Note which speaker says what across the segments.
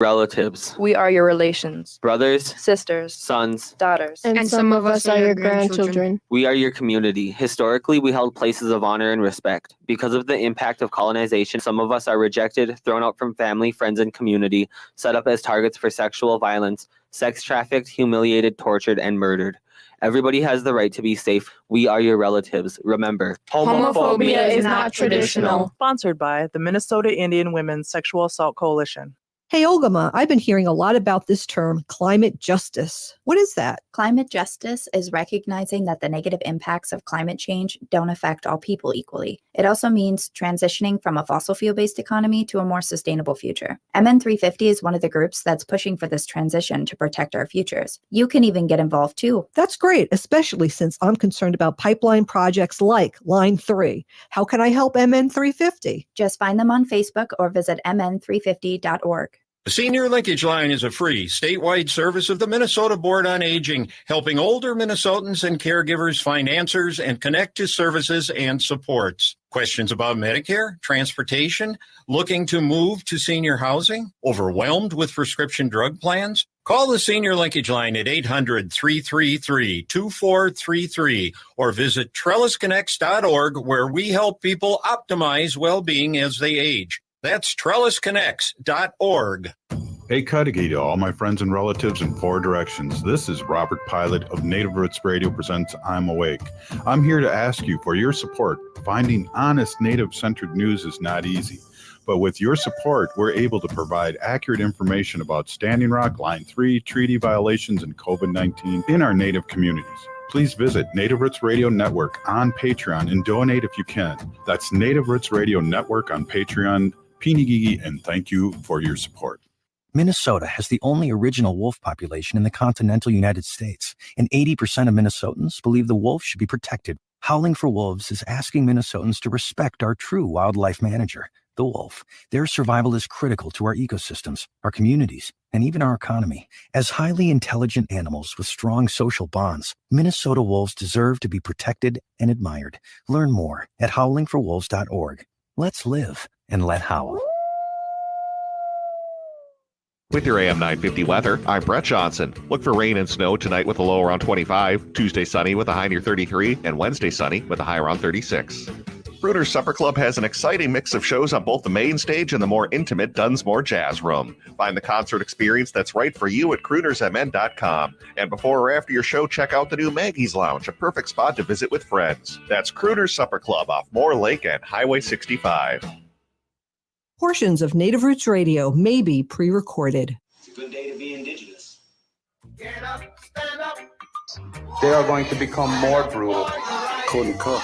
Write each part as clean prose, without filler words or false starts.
Speaker 1: relatives.
Speaker 2: We are your relations.
Speaker 1: Brothers,
Speaker 2: sisters,
Speaker 1: sons,
Speaker 2: daughters.
Speaker 3: And some of us are your grandchildren.
Speaker 1: We are your community. Historically, we held places of honor and respect. Because of the impact of colonization, some of us are rejected, thrown out from family, friends, and community, set up as targets for sexual violence, sex trafficked, humiliated, tortured, and murdered. Everybody has the right to be safe. We are your relatives. Remember,
Speaker 3: Homophobia is not traditional.
Speaker 4: Sponsored by the Minnesota Indian Women's Sexual Assault Coalition.
Speaker 5: Hey, Ogimaa, I've been hearing a lot about this term, climate justice. What is that?
Speaker 6: Climate justice is recognizing that the negative impacts of climate change don't affect all people equally. It also means transitioning from a fossil fuel-based economy to a more sustainable future. MN350 is one of the groups that's pushing for this transition to protect our futures. You can even get involved too.
Speaker 5: That's great, especially since I'm concerned about pipeline projects like Line 3. How can I help MN350?
Speaker 6: Just find them on Facebook or visit mn350.org.
Speaker 7: The Senior Linkage Line is a free, statewide service of the Minnesota Board on Aging, helping older Minnesotans and caregivers find answers and connect to services and supports. Questions about Medicare, transportation, looking to move to senior housing, overwhelmed with prescription drug plans? Call the Senior Linkage Line at 800-333-2433 or visit trellisconnects.org, where we help people optimize well-being as they age. That's trellisconnects.org.
Speaker 8: Hey, Cudahy to all my friends and relatives in 4 directions. This is Robert Pilot of Native Roots Radio presents I'm Awake. I'm here to ask you for your support. Finding honest Native-centered news is not easy. But with your support, we're able to provide accurate information about Standing Rock, Line 3, treaty violations, and COVID-19 in our Native communities. Please visit Native Roots Radio Network on Patreon and donate if you can. That's Native Roots Radio Network on Patreon. Pinigigi, and thank you for your support.
Speaker 9: Minnesota has the only original wolf population in the continental United States, and 80% of Minnesotans believe the wolf should be protected. Howling for Wolves is asking Minnesotans to respect our true wildlife manager, the wolf. Their survival is critical to our ecosystems, our communities, and even our economy. As highly intelligent animals with strong social bonds, Minnesota wolves deserve to be protected and admired. Learn more at howlingforwolves.org. Let's live and let howl.
Speaker 10: With your AM 950 weather, I'm Brett Johnson. Look for rain and snow tonight with a low around 25, Tuesday sunny with a high near 33, and Wednesday sunny with a high around 36. Crooner's Supper Club has an exciting mix of shows on both the main stage and the more intimate Dunsmore Jazz Room. Find the concert experience that's right for you at croonersmn.com. And before or after your show, check out the new Maggie's Lounge, a perfect spot to visit with friends. That's Crooner's Supper Club off Moore Lake and Highway 65.
Speaker 5: Portions of Native Roots Radio may be pre-recorded.
Speaker 11: It's a good day to be indigenous. Get up, stand up.
Speaker 12: They are going to become more brutal.
Speaker 13: Because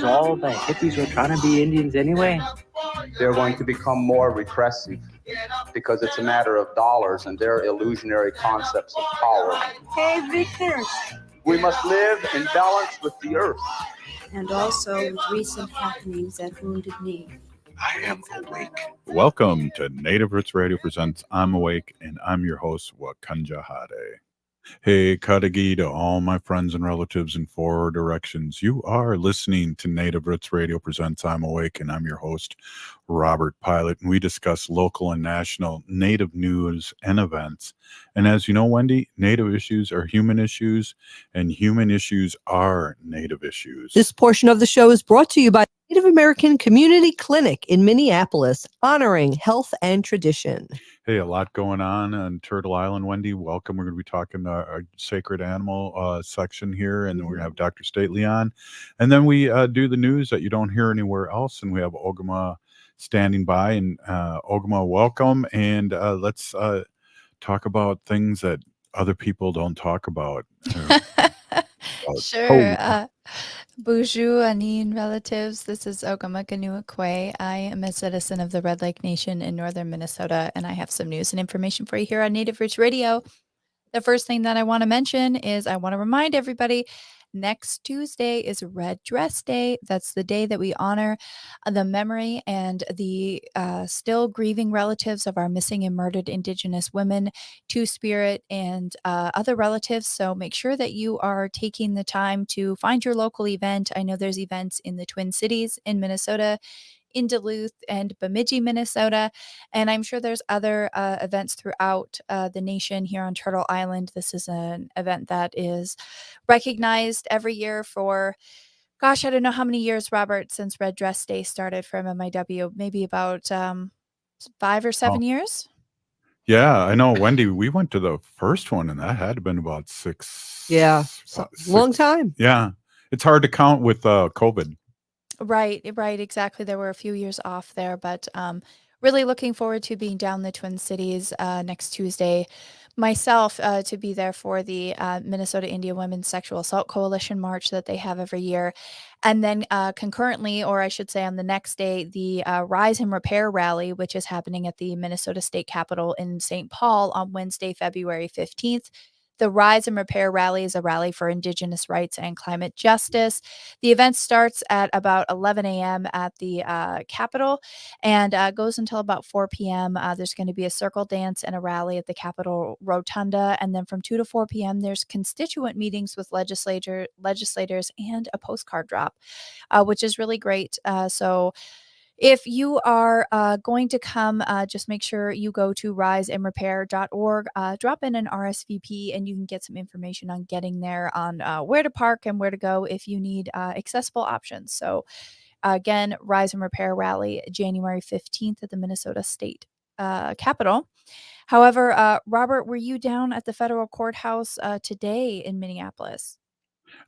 Speaker 13: all the hippies were trying to be Indians anyway.
Speaker 12: They're going to become more repressive because it's a matter of dollars and their illusionary concepts of power.
Speaker 14: Hey, Victor.
Speaker 12: We must live in balance with the earth.
Speaker 14: And also with recent happenings at Wounded Knee.
Speaker 8: I am awake. Welcome to Native Roots Radio presents I'm Awake, and I'm your host, Wakanja Hade. Hey, Cudahy to all my friends and relatives in 4 directions. You are listening to Native Roots Radio presents I'm Awake, and I'm your host, Robert Pilot, and we discuss local and national Native news and events. And as you know, Wendy, Native issues are human issues, and human issues are Native issues.
Speaker 5: This portion of the show is brought to you by Native American Community Clinic in Minneapolis, honoring health and tradition.
Speaker 8: Hey, a lot going on Turtle Island, Wendy. Welcome. We're going to be talking our sacred animal section here, and we're going to have Dr. Stately on. And then we do the news that you don't hear anywhere else, and we have Ogimaa standing by. And Ogimaa, welcome. And let's talk about things that other people don't talk about.
Speaker 15: Sure. Bonjour, Anin relatives. This is Ogimaa Giniw Ikwe. I am a citizen of the Red Lake Nation in northern Minnesota, and I have some news and information for you here on Native Roots Radio. The first thing that I want to mention is I want to remind everybody next Tuesday is Red Dress Day. That's the day that we honor the memory and the still grieving relatives of our missing and murdered Indigenous women, Two-Spirit, and other relatives. So make sure that you are taking the time to find your local event. I know there's events in the Twin Cities in Minnesota, in Duluth and Bemidji, Minnesota. And I'm sure there's other events throughout the nation here on Turtle Island. This is an event that is recognized every year for, gosh, I don't know how many years, Robert, since Red Dress Day started from MIW, maybe about 5 or 7 years.
Speaker 8: Yeah, I know, Wendy. We went to the first one, and that had to been about six.
Speaker 5: Yeah, long time.
Speaker 8: Yeah, it's hard to count with COVID.
Speaker 15: Right, exactly. There were a few years off there, but really looking forward to being down the Twin Cities next Tuesday. Myself to be there for the Minnesota Indian Women's Sexual Assault Coalition March that they have every year. And then concurrently, or I should say on the next day, the Rise and Repair Rally, which is happening at the Minnesota State Capitol in St. Paul on Wednesday, February 15th. The Rise and Repair Rally is a rally for Indigenous rights and climate justice. The event starts at about 11 a.m. at the Capitol and goes until about 4 p.m. There's going to be a circle dance and a rally at the Capitol Rotunda. And then from 2 to 4 p.m., there's constituent meetings with legislators and a postcard drop, which is really great. So if you are going to come, just make sure you go to riseandrepair.org, drop in an RSVP, and you can get some information on getting there, on where to park and where to go if you need accessible options. So again, Rise and Repair Rally, January 15th at the Minnesota State Capitol. However, Robert, were you down at the federal courthouse today in Minneapolis?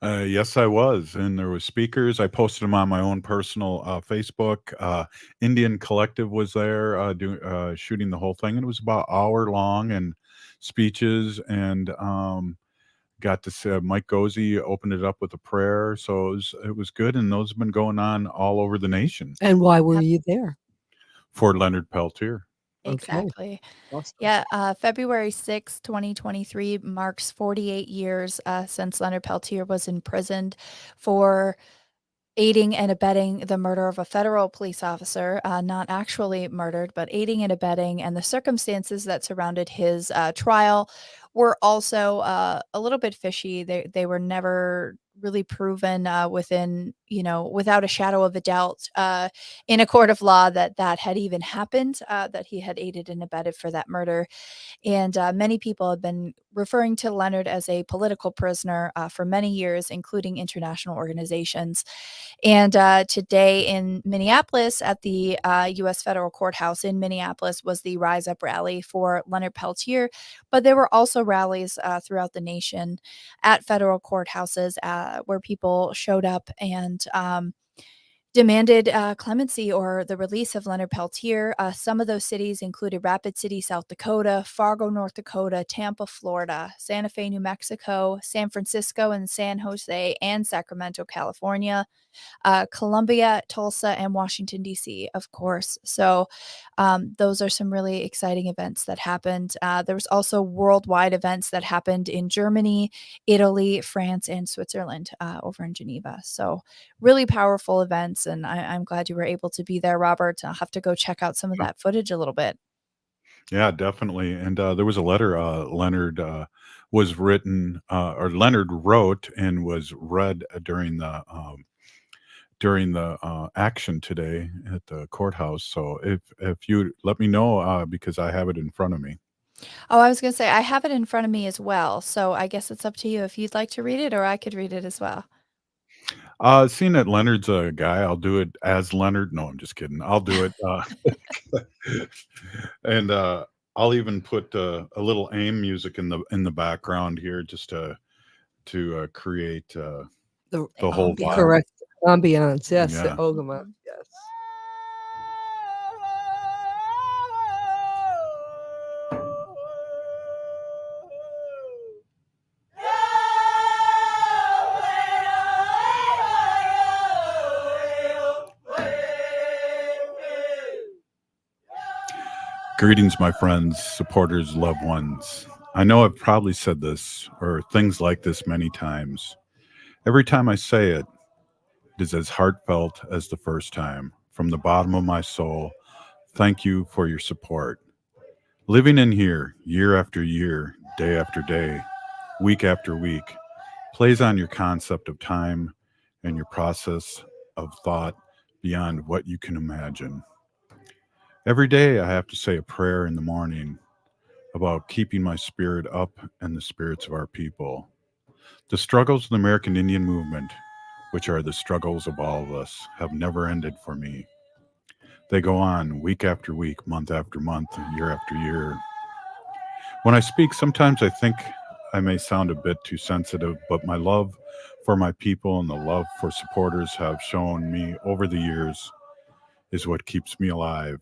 Speaker 8: Yes, I was, and there were speakers. I posted them on my own personal Facebook. Indian Collective was there shooting the whole thing, and it was about an hour long, and speeches, and got to see Mike Gozy opened it up with a prayer. So it was good, and those have been going on all over the nation.
Speaker 5: And why were you there?
Speaker 8: For Leonard Peltier.
Speaker 15: Exactly.
Speaker 5: Awesome.
Speaker 15: Yeah, February 6, 2023 marks 48 years since Leonard Peltier was imprisoned for aiding and abetting the murder of a federal police officer, not actually murdered, but aiding and abetting, and the circumstances that surrounded his trial were also a little bit fishy. They were never really proven without a shadow of a doubt in a court of law that had even happened, that he had aided and abetted for that murder. And many people have been referring to Leonard as a political prisoner for many years, including international organizations. And today in Minneapolis at the U.S. Federal Courthouse in Minneapolis was the Rise Up rally for Leonard Peltier. But there were also rallies throughout the nation at federal courthouses where people showed up and demanded clemency or the release of Leonard Peltier. Some of those cities included Rapid City, South Dakota, Fargo, North Dakota, Tampa, Florida, Santa Fe, New Mexico, San Francisco and San Jose, and Sacramento, California, Columbia, Tulsa, and Washington, D.C., of course. So those are some really exciting events that happened. There was also worldwide events that happened in Germany, Italy, France, and Switzerland over in Geneva. So really powerful events, and I'm glad you were able to be there, Robert. I'll have to go check out some of that footage a little bit.
Speaker 8: Yeah, definitely. And there was a letter Leonard was written, or Leonard wrote and was read during the action today at the courthouse. So if you let me know, because I have it in front of me.
Speaker 15: Oh, I was going to say, I have it in front of me as well. So I guess it's up to you if you'd like to read it, or I could read it as well.
Speaker 8: Seeing that Leonard's a guy, I'll do it as Leonard. No, I'm just kidding. I'll do it. And I'll even put a little AIM music in the background here, just to create the whole vibe.
Speaker 5: Correct ambiance. Yes,
Speaker 8: Yeah.
Speaker 5: Ogimaa. Yes.
Speaker 8: Greetings, my friends, supporters, loved ones. I know I've probably said this or things like this many times. Every time I say it, it is as heartfelt as the first time. From the bottom of my soul, thank you for your support. Living in here, year after year, day after day, week after week, plays on your concept of time and your process of thought beyond what you can imagine. Every day I have to say a prayer in the morning about keeping my spirit up and the spirits of our people. The struggles of the American Indian movement, which are the struggles of all of us, have never ended for me. They go on week after week, month after month, year after year. When I speak, sometimes I think I may sound a bit too sensitive, but my love for my people and the love for supporters have shown me over the years is what keeps me alive.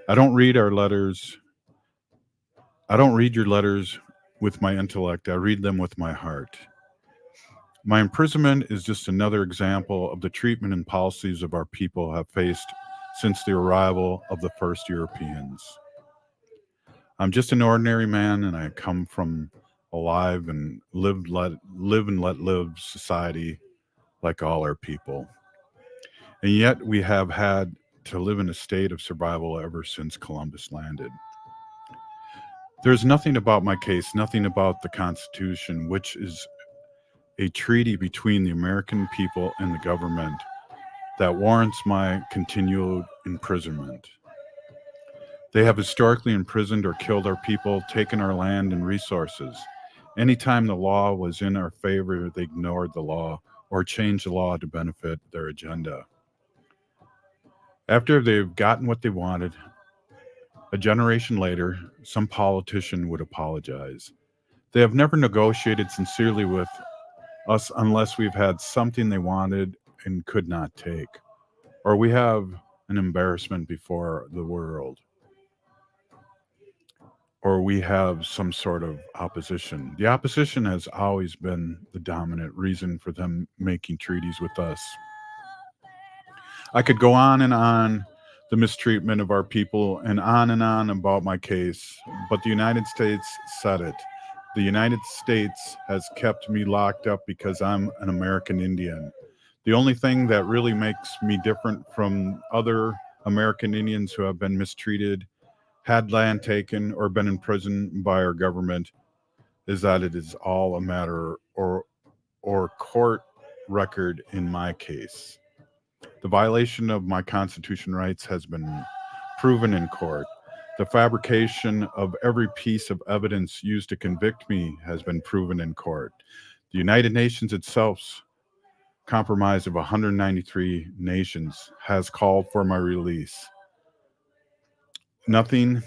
Speaker 8: I don't read your letters with my intellect. I read them with my heart. My imprisonment is just another example of the treatment and policies of our people have faced since the arrival of the first Europeans. I'm just an ordinary man, and I come from a live and live and let live society like all our people. And yet we have had to live in a state of survival ever since Columbus landed. There's nothing about my case, nothing about the Constitution, which is a treaty between the American people and the government, that warrants my continued imprisonment. They have historically imprisoned or killed our people, taken our land and resources. Anytime the law was in our favor, they ignored the law or changed the law to benefit their agenda. After they've gotten what they wanted, a generation later, some politician would apologize. They have never negotiated sincerely with us unless we've had something they wanted and could not take, or we have an embarrassment before the world, or we have some sort of opposition. The opposition has always been the dominant reason for them making treaties with us. I could go on and on the mistreatment of our people and on about my case, but the United States said it. The United States has kept me locked up because I'm an American Indian. The only thing that really makes me different from other American Indians who have been mistreated, had land taken, or been in prison by our government is that it is all a matter or court record in my case. The violation of my Constitution rights has been proven in court. The fabrication of every piece of evidence used to convict me has been proven in court. The United Nations itself, comprised of 193 nations, has called for my release. Noting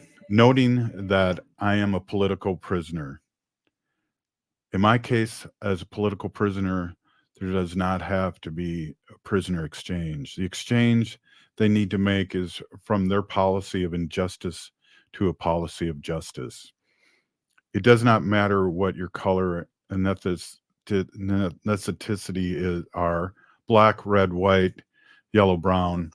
Speaker 8: that I am a political prisoner. In my case, as a political prisoner, there does not have to be a prisoner exchange. The exchange they need to make is from their policy of injustice to a policy of justice. It does not matter what your color and ethnicity are, black, red, white, yellow, brown.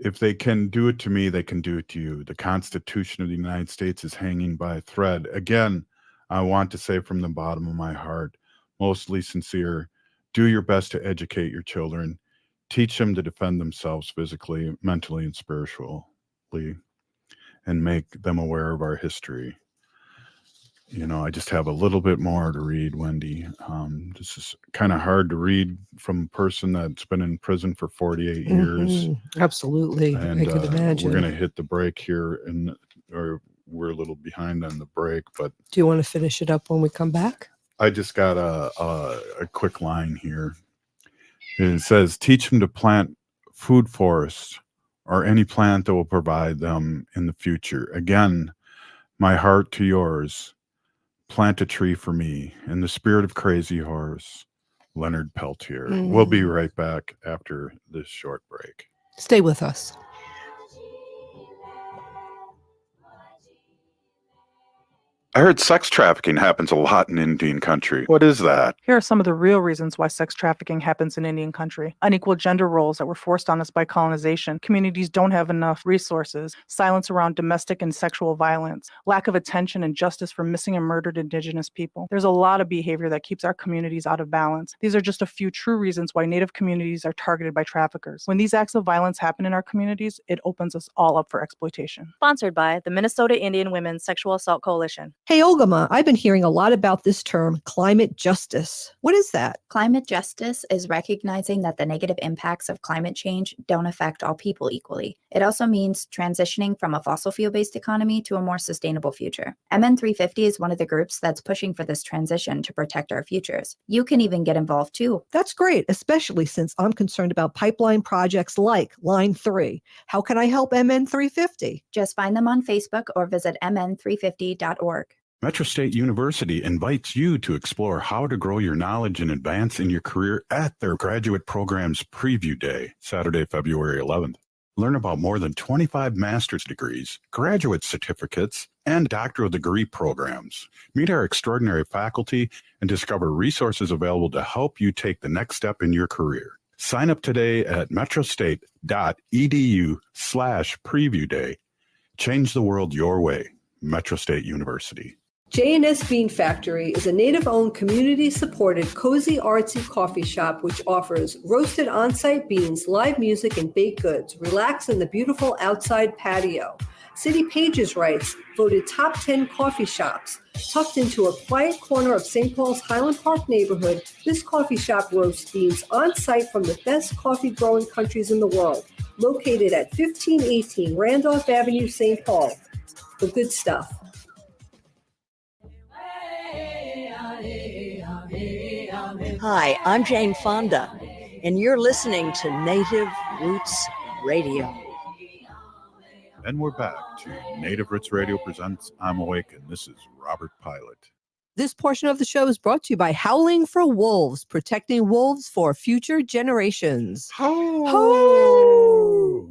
Speaker 8: If they can do it to me, they can do it to you. The Constitution of the United States is hanging by a thread. Again, I want to say from the bottom of my heart, mostly sincere, do your best to educate your children. Teach them to defend themselves physically, mentally, and spiritually, and make them aware of our history. You know, I just have a little bit more to read, Wendy. This is kind of hard to read from a person that's been in prison for 48 years.
Speaker 5: Absolutely.
Speaker 8: And
Speaker 5: I could imagine.
Speaker 8: we're going to hit the break here, or we're a little behind on the break, but
Speaker 5: Do you want to finish it up when we come back?
Speaker 8: I just got a quick line here. It says, teach them to plant food forests or any plant that will provide them in the future. Again, my heart to yours. Plant a tree for me. In the spirit of Crazy Horse, Leonard Peltier. We'll be right back after this short break.
Speaker 5: Stay with us.
Speaker 8: I heard sex trafficking happens a lot in Indian country. What is that?
Speaker 4: Here are some of the real reasons why sex trafficking happens in Indian country. Unequal gender roles that were forced on us by colonization. Communities don't have enough resources. Silence around domestic and sexual violence. Lack of attention and justice for missing and murdered Indigenous people. There's a lot of behavior that keeps our communities out of balance. These are just a few true reasons why Native communities are targeted by traffickers. When these acts of violence happen in our communities, it opens us all up for exploitation.
Speaker 2: Sponsored by the Minnesota Indian Women's Sexual Assault Coalition.
Speaker 5: Hey, Ogimaa, I've been hearing a lot about this term, climate justice. What is that?
Speaker 6: Climate justice is recognizing that the negative impacts of climate change don't affect all people equally. It also means transitioning from a fossil fuel-based economy to a more sustainable future. MN350 is one of the groups that's pushing for this transition to protect our futures. You can even get involved too.
Speaker 5: That's great, especially since I'm concerned about pipeline projects like Line 3. How can I help MN350?
Speaker 6: Just find them on Facebook or visit mn350.org.
Speaker 8: Metro State University invites you to explore how to grow your knowledge and advance in your career at their graduate program's preview day, Saturday, February 11th. Learn about more than 25 master's degrees, graduate certificates, and doctoral degree programs. Meet our extraordinary faculty and discover resources available to help you take the next step in your career. Sign up today at metrostate.edu/preview day. Change the world your way. Metro State University.
Speaker 5: J&S Bean Factory is a native-owned, community-supported, cozy, artsy coffee shop which offers roasted on-site beans, live music, and baked goods. Relax in the beautiful outside patio. City Pages writes, voted top 10 coffee shops. Tucked into a quiet corner of St. Paul's Highland Park neighborhood, this coffee shop roasts beans on-site from the best coffee-growing countries in the world. Located at 1518 Randolph Avenue, St. Paul. The good stuff.
Speaker 2: Hi, I'm Jane Fonda, and you're listening to Native Roots Radio.
Speaker 8: And we're back to Native Roots Radio presents I'm Awake, and this is Robert Pilot.
Speaker 5: This portion of the show is brought to you by Howling for Wolves, protecting wolves for future generations.
Speaker 8: Ho!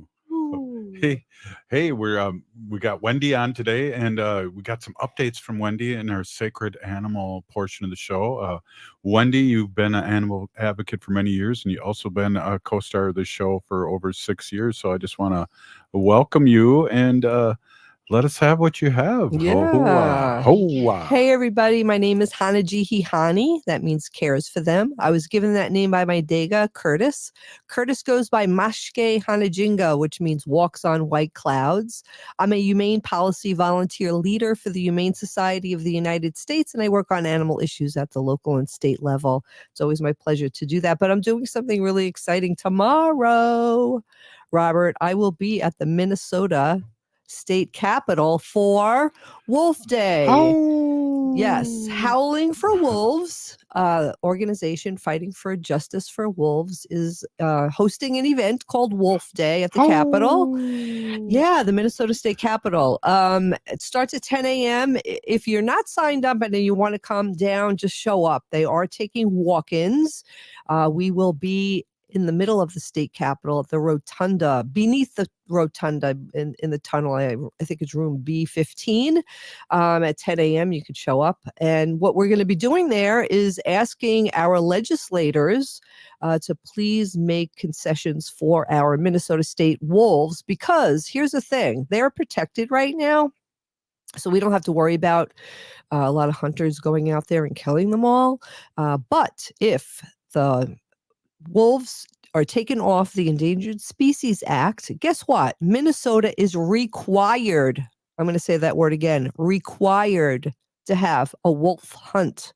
Speaker 8: Hey, we got Wendy on today, and we got some updates from Wendy in our sacred animal portion of the show. Wendy, you've been an animal advocate for many years, and you've also been a co-star of the show for over 6 years. So I just want to welcome you and let us have what you have.
Speaker 5: Yeah.
Speaker 8: Hoa.
Speaker 5: Hey, everybody. My name is Hanajihihani. That means cares for them. I was given that name by my Dega, Curtis. Curtis goes by Mashke Hanajinga, which means walks on white clouds. I'm a humane policy volunteer leader for the Humane Society of the United States, and I work on animal issues at the local and state level. It's always my pleasure to do that, but I'm doing something really exciting tomorrow. Robert, I will be at the Minnesota State Capitol for Wolf Day. Yes, Howling for Wolves, organization fighting for justice for wolves, is hosting an event called Wolf Day at the Capitol. Yeah, the Minnesota State Capitol. It starts at 10 a.m. If you're not signed up and you want to come down, just show up. They are taking walk-ins. We will be in the middle of the state capitol at the rotunda, beneath the rotunda in the tunnel. I think it's room B15 at 10 a.m. You could show up. And what we're going to be doing there is asking our legislators to please make concessions for our Minnesota state wolves, because here's the thing, they're protected right now. So we don't have to worry about a lot of hunters going out there and killing them all. But if the wolves are taken off the Endangered Species Act, guess what? Minnesota is required, I'm going to say that word again, required to have a wolf hunt.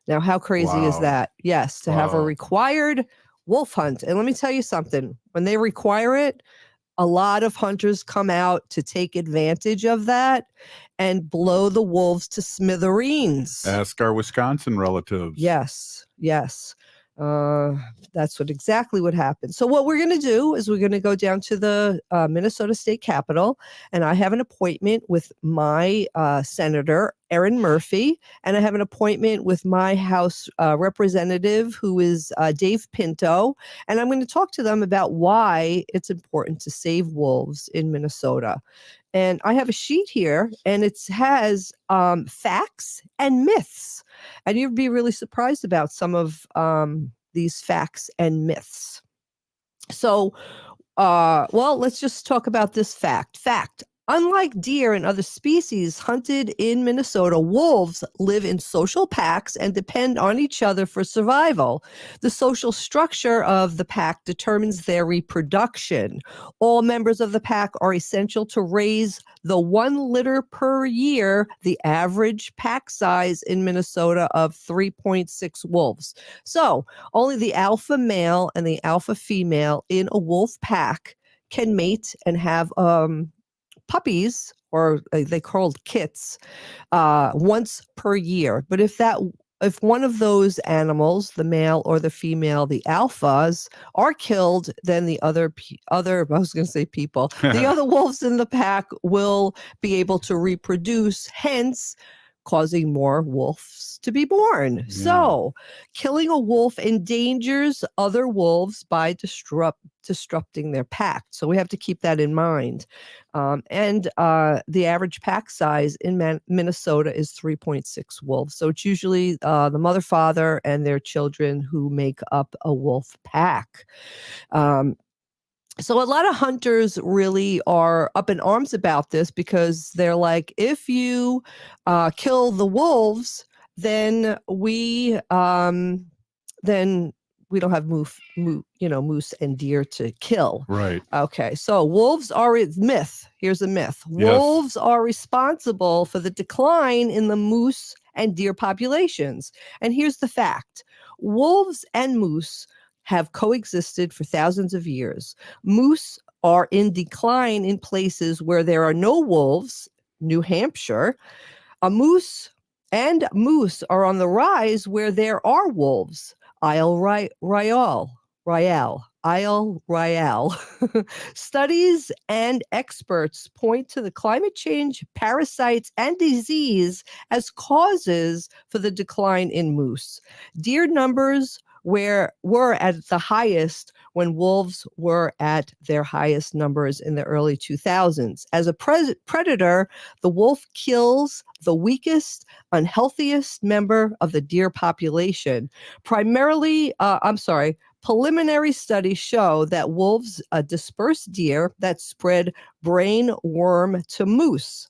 Speaker 5: Now, how crazy is that? Yes, to have a required wolf hunt. And let me tell you something, when they require it, a lot of hunters come out to take advantage of that and blow the wolves to smithereens.
Speaker 8: Ask our Wisconsin relatives.
Speaker 5: Yes. That's exactly what happened. So what we're going to do is we're going to go down to the Minnesota State Capitol, and I have an appointment with my Senator Erin Murphy, and I have an appointment with my House representative, who is Dave Pinto, and I'm going to talk to them about why it's important to save wolves in Minnesota. And I have a sheet here, and it has facts and myths. And you'd be really surprised about some of these facts and myths. So, well, let's just talk about this fact. Unlike deer and other species hunted in Minnesota, wolves live in social packs and depend on each other for survival. The social structure of the pack determines their reproduction. All members of the pack are essential to raise the 1 litter per year, the average pack size in Minnesota of 3.6 wolves. So only the alpha male and the alpha female in a wolf pack can mate and have puppies, or they called kits, once per year. But if one of those animals, the male or the female, the alphas, are killed, then the other I was going to say people, the other wolves in the pack will be able to reproduce, hence causing more wolves to be born.
Speaker 8: Yeah.
Speaker 5: So killing a wolf endangers other wolves by disrupting their pack. So we have to keep that in mind. And the average pack size in Minnesota is 3.6 wolves. So it's usually the mother, father, and their children who make up a wolf pack. So a lot of hunters really are up in arms about this because they're like, if you kill the wolves, then we don't have moose and deer to kill.
Speaker 8: Right.
Speaker 5: Okay. So wolves are myth. Here's a myth.
Speaker 8: Yes.
Speaker 5: Wolves are responsible for the decline in the moose and deer populations. And here's the fact. Wolves and moose have coexisted for thousands of years. Moose are in decline in places where there are no wolves, New Hampshire. Moose are on the rise where there are wolves, Isle Royale. Studies and experts point to the climate change, parasites, and disease as causes for the decline in moose. Deer numbers were at the highest when wolves were at their highest numbers in the early 2000s. As a predator, the wolf kills the weakest, unhealthiest member of the deer population. Preliminary studies show that wolves disperse deer that spread brain worm to moose.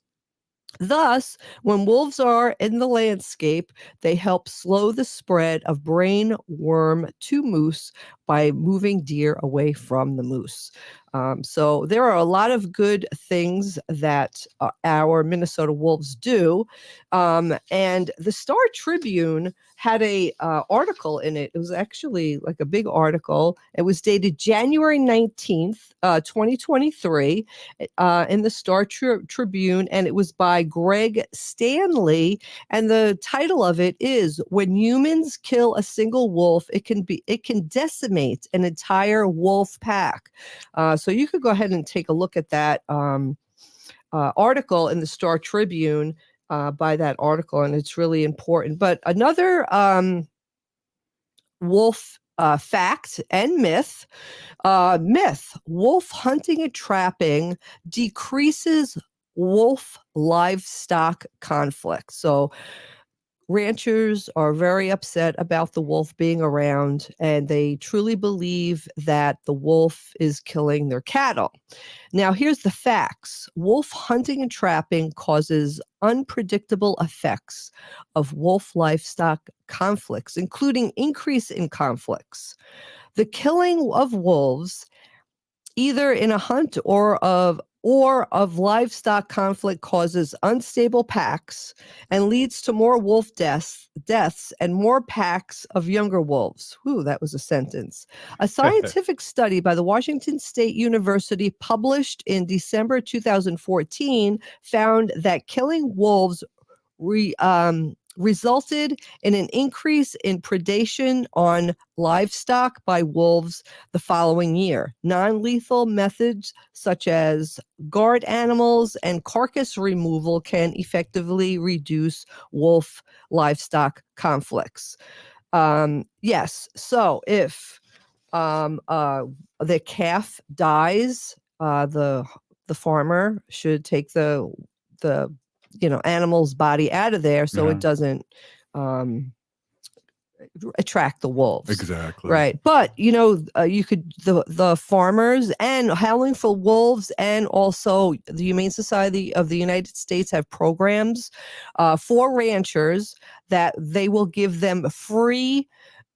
Speaker 5: Thus, when wolves are in the landscape, they help slow the spread of brain worm to moose by moving deer away from the moose. So there are a lot of good things that our Minnesota wolves do. And the Star Tribune had a article in it. It was actually like a big article. It was dated January 19th, 2023 in the Star Tribune, and it was by Greg Stanley. And the title of it is "When Humans Kill a Single Wolf, it can decimate an entire wolf pack." So you could go ahead and take a look at that article in the Star Tribune by that article, and it's really important. But another wolf fact and myth, wolf hunting and trapping decreases wolf livestock conflict. So ranchers are very upset about the wolf being around, and they truly believe that the wolf is killing their cattle. Now, here's the facts. Wolf hunting and trapping causes unpredictable effects of wolf livestock conflicts, including increase in conflicts. The killing of wolves, either in a hunt or of livestock conflict, causes unstable packs and leads to more wolf deaths and more packs of younger wolves. Whew, that was a sentence. A scientific study by the Washington State University published in December 2014 found that killing wolves resulted in an increase in predation on livestock by wolves the following year. Non-lethal methods such as guard animals and carcass removal can effectively reduce wolf livestock conflicts. Yes, so if the calf dies, the farmer should take the animal's body out of there so it doesn't attract the wolves.
Speaker 8: Exactly.
Speaker 5: Right. But, you could, the farmers and Howling for Wolves and also the Humane Society of the United States have programs for ranchers that they will give them free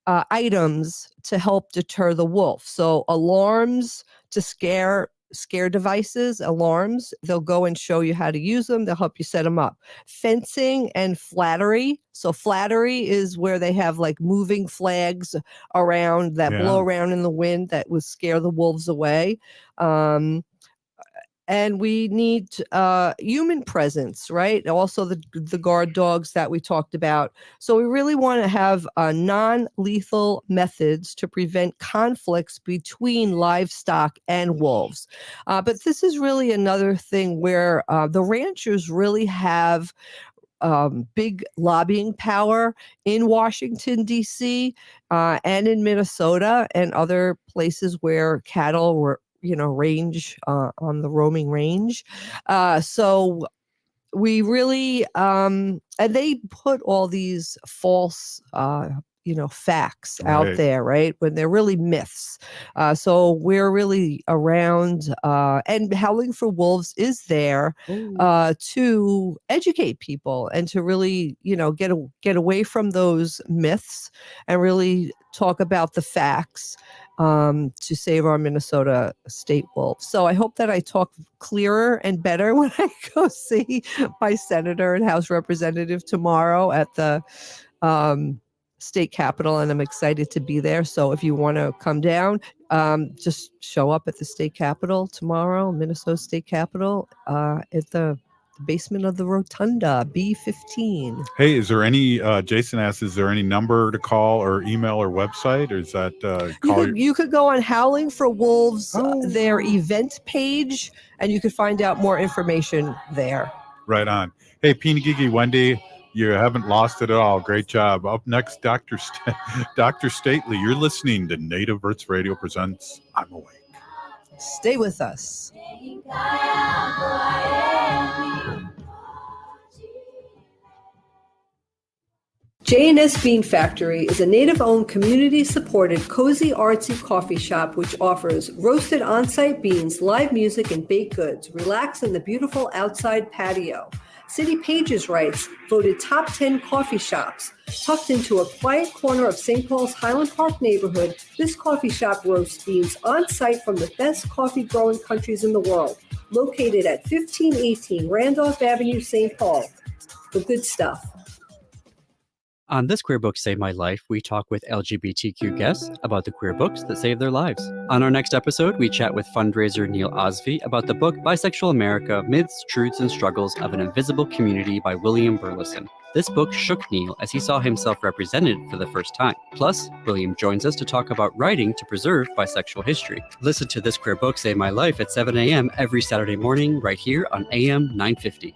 Speaker 5: items to help deter the wolf. So alarms to scare devices, alarms. They'll go and show you how to use them. They'll help you set them up. Fencing and flattery. So flattery is where they have like moving flags around that blow around in the wind that would scare the wolves away. And we need human presence, right? Also the guard dogs that we talked about. So we really want to have non-lethal methods to prevent conflicts between livestock and wolves. But this is really another thing where the ranchers really have big lobbying power in Washington, D.C. And in Minnesota and other places where cattle were range on the roaming range. So we really, and they put all these false, facts out there, right? When they're really myths. So we're really around, and Howling for Wolves is there to educate people and to really, get away from those myths and really talk about the facts to save our Minnesota state wolves. So I hope that I talk clearer and better when I go see my senator and House representative tomorrow at the state capitol, and I'm excited to be there. So if you want to come down, just show up at the state capitol tomorrow, Minnesota State Capitol, at the basement of the rotunda, B15.
Speaker 8: Hey, is there any, Jason asks, is there any number to call or email or website? Or is that
Speaker 5: you could go on Howling for Wolves, their event page, and you could find out more information there.
Speaker 8: Right on. Hey, Pinagigi Wendy, you haven't lost it at all. Great job. Up next, Dr. Stately. You're listening to Native Roots Radio presents I'm Awake.
Speaker 5: Stay with us.
Speaker 16: J&S Bean Factory is a native-owned, community-supported, cozy, artsy coffee shop which offers roasted on-site beans, live music, and baked goods. Relax in the beautiful outside patio. City Pages writes, voted top 10 coffee shops. Tucked into a quiet corner of St. Paul's Highland Park neighborhood, this coffee shop roasts beans on-site from the best coffee-growing countries in the world. Located at 1518 Randolph Avenue, St. Paul. The good stuff.
Speaker 17: On This Queer Book Saved My Life, we talk with LGBTQ guests about the queer books that saved their lives. On our next episode, we chat with fundraiser Neil Osvey about the book Bisexual America, Myths, Truths, and Struggles of an Invisible Community by William Burleson. This book shook Neil as he saw himself represented for the first time. Plus, William joins us to talk about writing to preserve bisexual history. Listen to This Queer Book Saved My Life at 7 a.m. every Saturday morning right here on AM 950.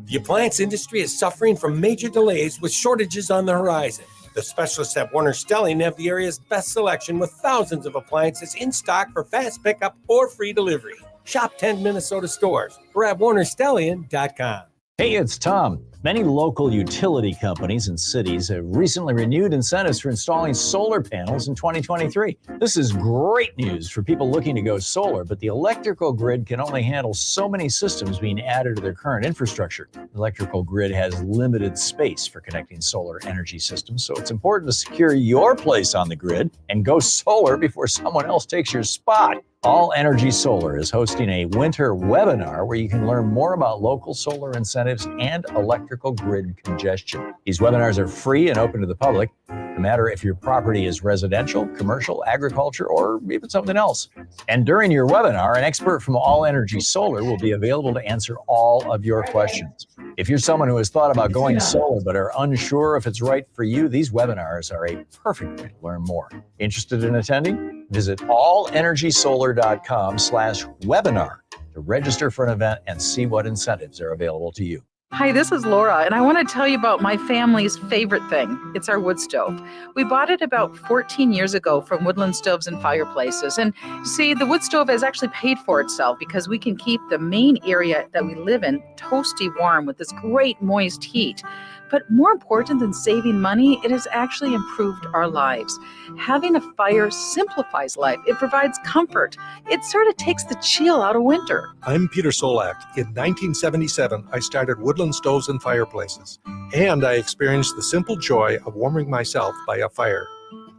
Speaker 18: The appliance industry is suffering from major delays with shortages on the horizon. The specialists at Warner Stelling have the area's best selection with thousands of appliances in stock for fast pickup or free delivery. Shop 10 Minnesota stores or at warnerstellian.com.
Speaker 19: Hey, it's Tom. Many local utility companies and cities have recently renewed incentives for installing solar panels in 2023. This is great news for people looking to go solar, but the electrical grid can only handle so many systems being added to their current infrastructure. The electrical grid has limited space for connecting solar energy systems, so it's important to secure your place on the grid and go solar before someone else takes your spot. All Energy Solar is hosting a winter webinar where you can learn more about local solar incentives and electrical grid congestion. These webinars are free and open to the public, no matter if your property is residential, commercial, agriculture, or even something else. And during your webinar, an expert from All Energy Solar will be available to answer all of your questions. If you're someone who has thought about going solar but are unsure if it's right for you, these webinars are a perfect way to learn more. Interested in attending? Visit allenergysolar.com/webinar to register for an event and see what incentives are available to you.
Speaker 20: Hi, this is Laura, and I want to tell you about my family's favorite thing. It's our wood stove. We bought it about 14 years ago from Woodland Stoves and Fireplaces. And see, the wood stove has actually paid for itself because we can keep the main area that we live in toasty warm with this great moist heat. But more important than saving money, it has actually improved our lives. Having a fire simplifies life. It provides comfort. It sort of takes the chill out of winter.
Speaker 21: I'm Peter Solak. In 1977, I started Woodland Stoves and Fireplaces, and I experienced the simple joy of warming myself by a fire.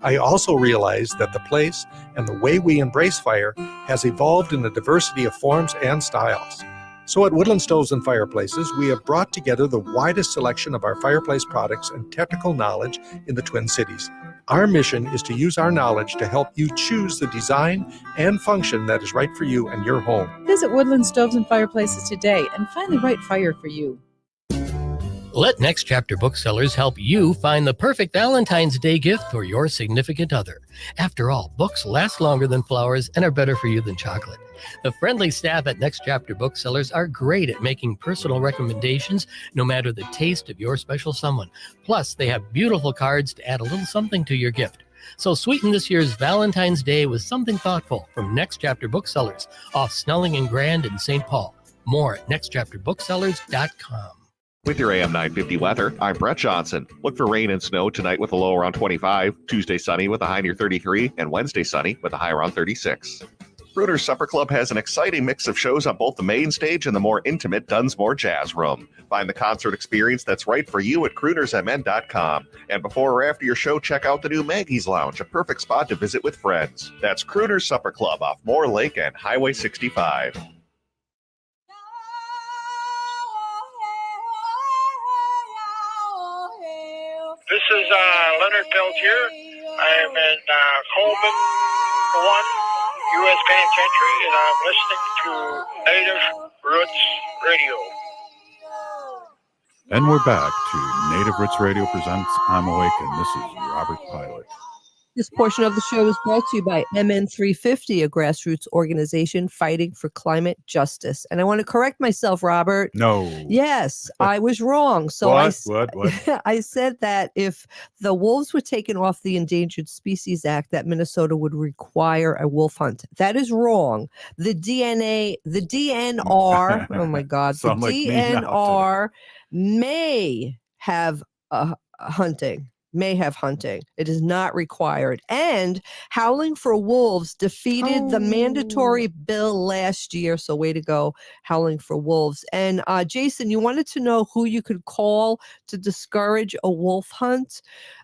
Speaker 21: I also realized that the place and the way we embrace fire has evolved in a diversity of forms and styles. So at Woodland Stoves and Fireplaces, we have brought together the widest selection of our fireplace products and technical knowledge in the Twin Cities. Our mission is to use our knowledge to help you choose the design and function that is right for you and your home.
Speaker 20: Visit Woodland Stoves and Fireplaces today and find the right fire for you.
Speaker 22: Let Next Chapter Booksellers help you find the perfect Valentine's Day gift for your significant other. After all, books last longer than flowers and are better for you than chocolate. The friendly staff at Next Chapter Booksellers are great at making personal recommendations, no matter the taste of your special someone. Plus, they have beautiful cards to add a little something to your gift. So sweeten this year's Valentine's Day with something thoughtful from Next Chapter Booksellers off Snelling and Grand in St. Paul. More at nextchapterbooksellers.com.
Speaker 10: With your AM 950 weather, I'm Brett Johnson. Look for rain and snow tonight with a low around 25, Tuesday sunny with a high near 33, and Wednesday sunny with a high around 36. Bruner's Supper Club has an exciting mix of shows on both the main stage and the more intimate Dunsmore Jazz Room. Find the concert experience that's right for you at croonersmn.com. And before or after your show, check out the new Maggie's Lounge, a perfect spot to visit with friends. That's Crooner's Supper Club off Moore Lake and Highway 65.
Speaker 23: This is Leonard Peltier. I am in Coleman 1, U.S. Penitentiary, and I'm listening to Native Roots Radio.
Speaker 8: And we're back to Native Roots Radio presents I'm Awake, and this is Robert Pilot.
Speaker 5: This portion of the show is brought to you by MN350, a grassroots organization fighting for climate justice. And I want to correct myself, Robert.
Speaker 8: No.
Speaker 5: Yes, I was wrong. So
Speaker 8: What?
Speaker 5: I said that if the wolves were taken off the Endangered Species Act, that Minnesota would require a wolf hunt. That is wrong. The DNR, oh my God, the DNR may have hunting. May have hunting. It is not required. And Howling for Wolves defeated the mandatory bill last year. So way to go, Howling for Wolves. And Jason, you wanted to know who you could call to discourage a wolf hunt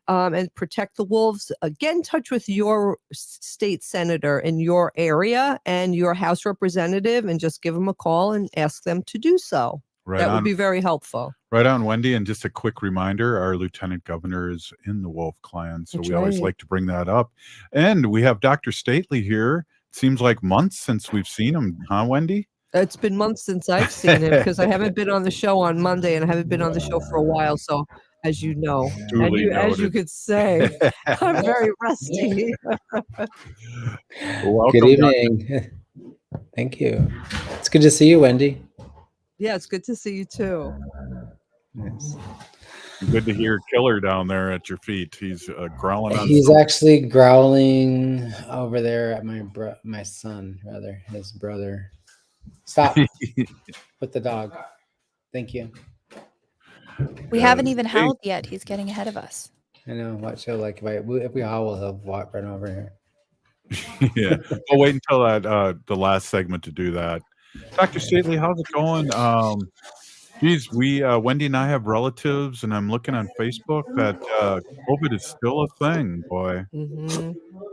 Speaker 5: and protect the wolves. Get in touch with your state senator in your area and your House representative and just give them a call and ask them to do so.
Speaker 8: Right
Speaker 5: that
Speaker 8: on.
Speaker 5: would be very helpful.
Speaker 8: Right on, Wendy. And just a quick reminder, our lieutenant governor is in the wolf clan, so we always like to bring that up. And we have Dr. Stately here. It seems like months since we've seen him, huh, Wendy?
Speaker 5: It's been months since I've seen him because I haven't been on the show on Monday and I haven't been on the show for a while. So, as you know, as you could say, I'm very rusty.
Speaker 8: Welcome,
Speaker 24: good evening. Thank you. It's good to see you, Wendy.
Speaker 5: Yeah, it's good to see you too.
Speaker 24: Nice.
Speaker 8: Good to hear Killer down there at your feet. He's growling on.
Speaker 24: He's actually growling over there at my son, rather, his brother. Stop with the dog. Thank you.
Speaker 15: We haven't even howled yet. He's getting ahead of us.
Speaker 24: I know. Watch out. Like if we howl, he'll walk right over here.
Speaker 8: Yeah. I'll wait until the last segment to do that. Dr. Stately, how's it going? Geez, Wendy and I have relatives, and I'm looking on Facebook that COVID is still a thing, boy.
Speaker 5: Mm-hmm.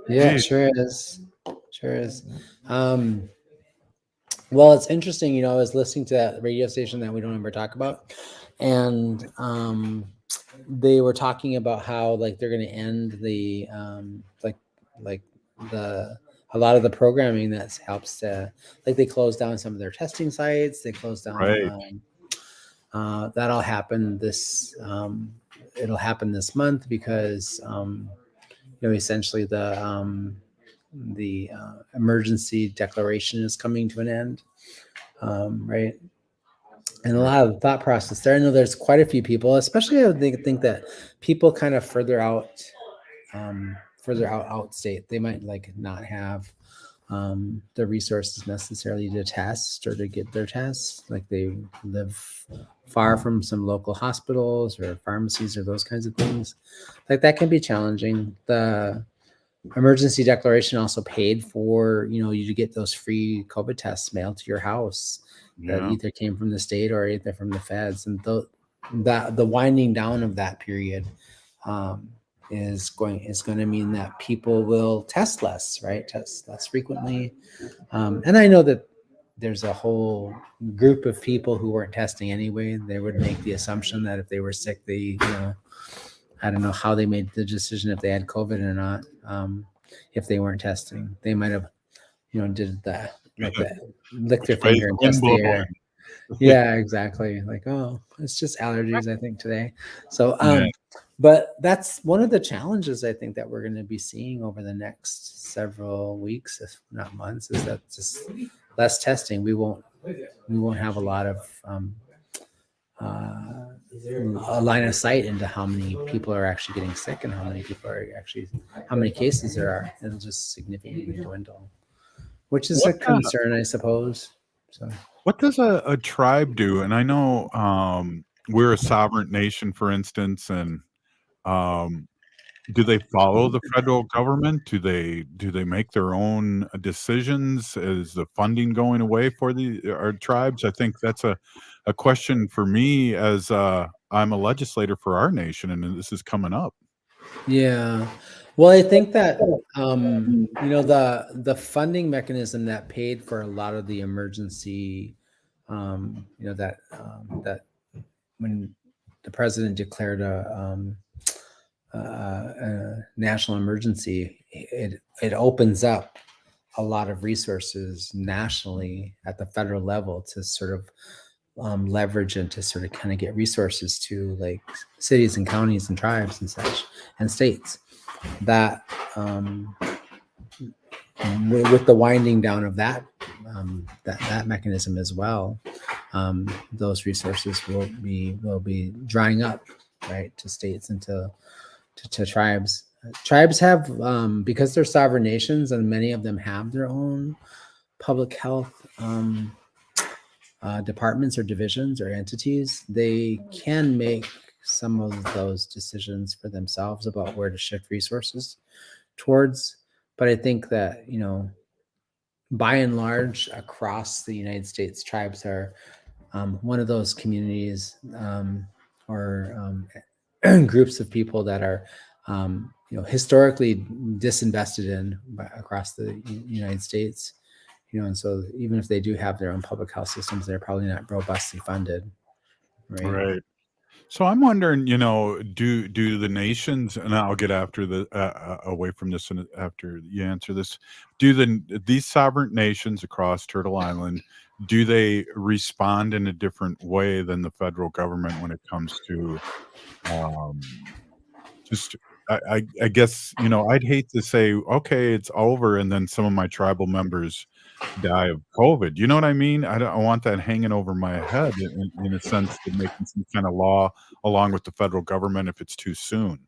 Speaker 24: Yeah, it sure is. Sure is. Well, it's interesting. I was listening to that radio station that we don't ever talk about, and they were talking about how they're going to end the a lot of the programming that helps to they closed down some of their testing sites. They closed down.
Speaker 8: Right.
Speaker 24: That'll happen this. It'll happen this month because essentially the emergency declaration is coming to an end. Right. and a lot of thought process there. I know there's quite a few people, especially I would think that people kind of further out outstate, they might like not have the resources necessarily to test or to get their tests. Like they live far from some local hospitals or pharmacies or those kinds of things. Like that can be challenging. The emergency declaration also paid for, you to get those free COVID tests mailed to your house that either came from the state or either from the feds. And the winding down of that period is going to mean that people will test less, right? Test less frequently. And I know that there's a whole group of people who weren't testing anyway. They would make the assumption that if they were sick, they, I don't know how they made the decision if they had COVID or not. If they weren't testing, they might have, did that, like that, lick their finger and test the air. Yeah, exactly. Like, oh, it's just allergies, I think, today. So, but that's one of the challenges I think that we're going to be seeing over the next several weeks, if not months, is that just less testing. We won't have a lot of a line of sight into how many people are actually getting sick and how many cases there are. It'll just significantly dwindle, which is a concern, I suppose. So,
Speaker 8: what does a tribe do? And I know we're a sovereign nation, for instance, and do they follow the federal government? Do they make their own decisions? Is the funding going away for our tribes? I think that's a question for me as I'm a legislator for our nation, and this is coming up.
Speaker 24: Yeah. Well, I think that the funding mechanism that paid for a lot of the emergency, that when the president declared a national emergency, it opens up a lot of resources nationally at the federal level to sort of leverage and to sort of kind of get resources to like cities and counties and tribes and such and states that with the winding down of that mechanism as well, those resources will be drying up, right, to states and to tribes. Tribes have because they're sovereign nations and many of them have their own public health departments or divisions or entities. They can make some of those decisions for themselves about where to shift resources towards. But I think that, by and large, across the United States, tribes are one of those communities or groups of people that are, historically disinvested in across the United States. And so even if they do have their own public health systems, they're probably not robustly funded.
Speaker 8: Right. So I'm wondering, do the nations, and I'll get after away from this and after you answer this, do these sovereign nations across Turtle Island, do they respond in a different way than the federal government when it comes to I guess, I'd hate to say, okay, it's over, and then some of my tribal members die of COVID. You know what I mean? I want that hanging over my head in a sense of making some kind of law along with the federal government if it's too soon.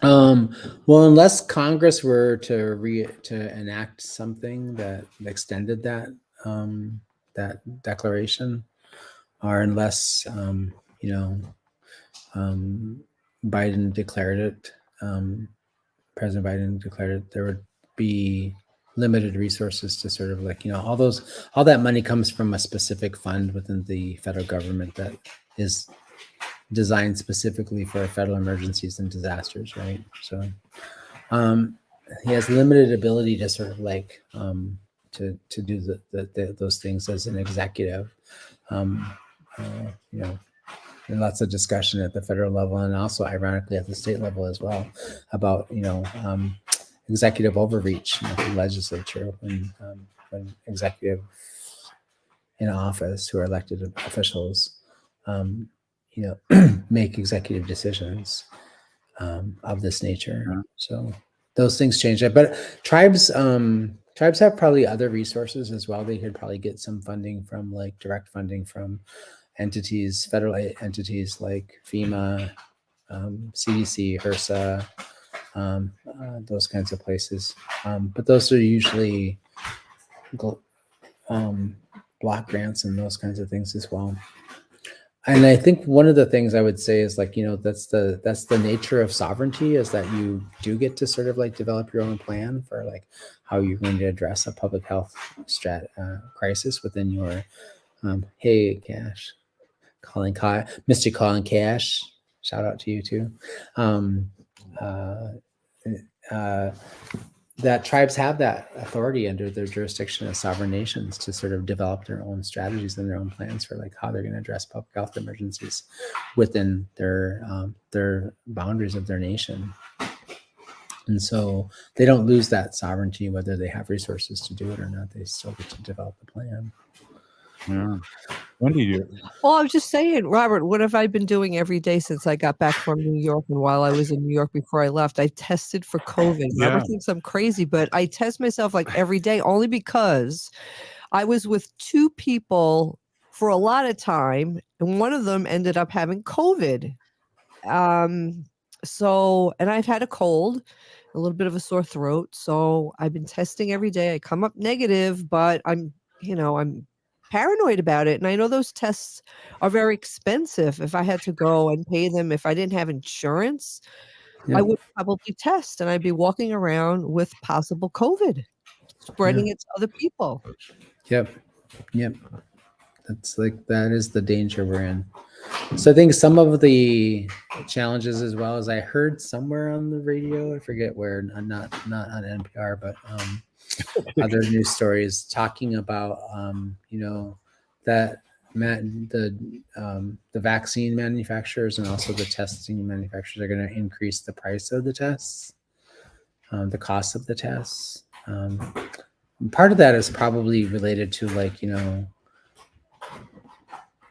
Speaker 24: Well, unless Congress were to enact something that extended that declaration, or unless Biden declared it, President Biden declared it, there would be limited resources to sort of like, all that money comes from a specific fund within the federal government that is designed specifically for federal emergencies and disasters, right? So he has limited ability to sort of like to do those things as an executive. And lots of discussion at the federal level and also ironically at the state level as well about executive overreach in the legislature when executives in office who are elected officials make executive decisions of this nature. So those things change. But tribes Tribes have probably other resources as well. They could probably get some funding from like direct funding from entities, federal entities like FEMA, CDC, HRSA, those kinds of places. But those are usually block grants and those kinds of things as well. And I think one of the things I would say is like, that's the nature of sovereignty, is that you do get to sort of like develop your own plan for like how you're going to address a public health crisis within your, hey, Cash, Mr. Colin Cash, shout out to you too. That tribes have that authority under their jurisdiction as sovereign nations to sort of develop their own strategies and their own plans for like how they're going to address public health emergencies within their boundaries of their nation. And so they don't lose that sovereignty, whether they have resources to do it or not. They still get to develop the plan.
Speaker 8: Yeah. Wendy,
Speaker 5: Well, I was just saying, Robert, what have I been doing every day since I got back from New York? And while I was in New York before I left, I tested for COVID. Robert thinks I'm crazy, but I test myself like every day only because I was with two people for a lot of time, and one of them ended up having COVID. And I've had a cold, a little bit of a sore throat. So I've been testing every day. I come up negative, but I'm paranoid about it. And I know those tests are very expensive. If I had to go and pay them, if I didn't have insurance, I would probably test, and I'd be walking around with possible COVID, spreading it to other people.
Speaker 24: Yep. That is the danger we're in. So I think some of the challenges as well, as I heard somewhere on the radio, I forget where, not on NPR, but other news stories talking about that the vaccine manufacturers and also the testing manufacturers are going to increase the price of the tests, the cost of the tests. Part of that is probably related to the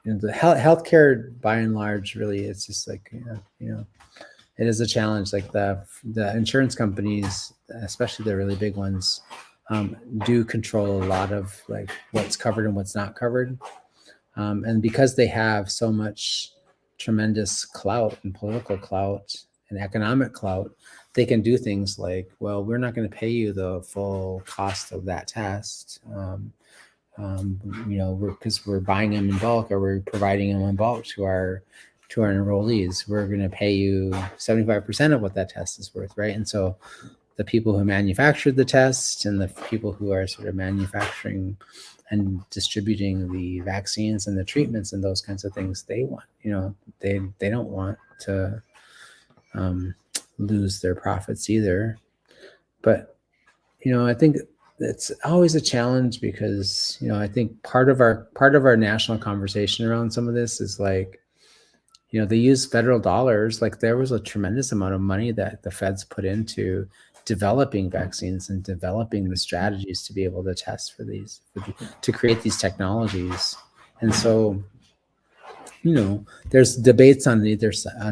Speaker 24: healthcare by and large, really, it's just like, it is a challenge. Like the insurance companies, especially the really big ones, do control a lot of like what's covered and what's not covered. And because they have so much tremendous clout and political clout and economic clout, they can do things like, well, we're not going to pay you the full cost of that test. Because we're buying them in bulk, or we're providing them in bulk to our enrollees. We're going to pay you 75% of what that test is worth, right? And so the people who manufactured the test and the people who are sort of manufacturing and distributing the vaccines and the treatments and those kinds of things, they want, they don't want to lose their profits either. But, I think it's always a challenge because, I think part of our national conversation around some of this is like, they use federal dollars. Like there was a tremendous amount of money that the feds put into developing vaccines and developing the strategies to be able to test for these, to create these technologies. And so, there's debates on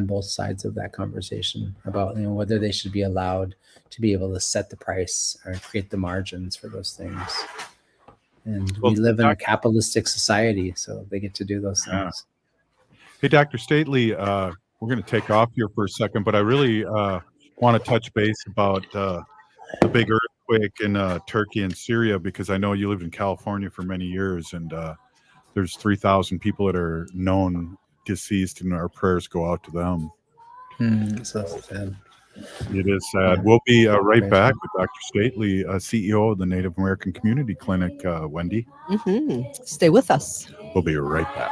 Speaker 24: both sides of that conversation about, whether they should be allowed to be able to set the price or create the margins for those things. And we live in a capitalistic society, so they get to do those things.
Speaker 8: Hey, Dr. Stately, we're going to take off here for a second, but I really want to touch base about the big earthquake in Turkey and Syria, because I know you lived in California for many years, and there's 3,000 people that are known deceased, and our prayers go out to them.
Speaker 24: So sad.
Speaker 8: It is sad. We'll be right back with Dr. Stately, CEO of the Native American Community Clinic. Wendy?
Speaker 5: Mm-hmm. Stay with us.
Speaker 8: We'll be right back.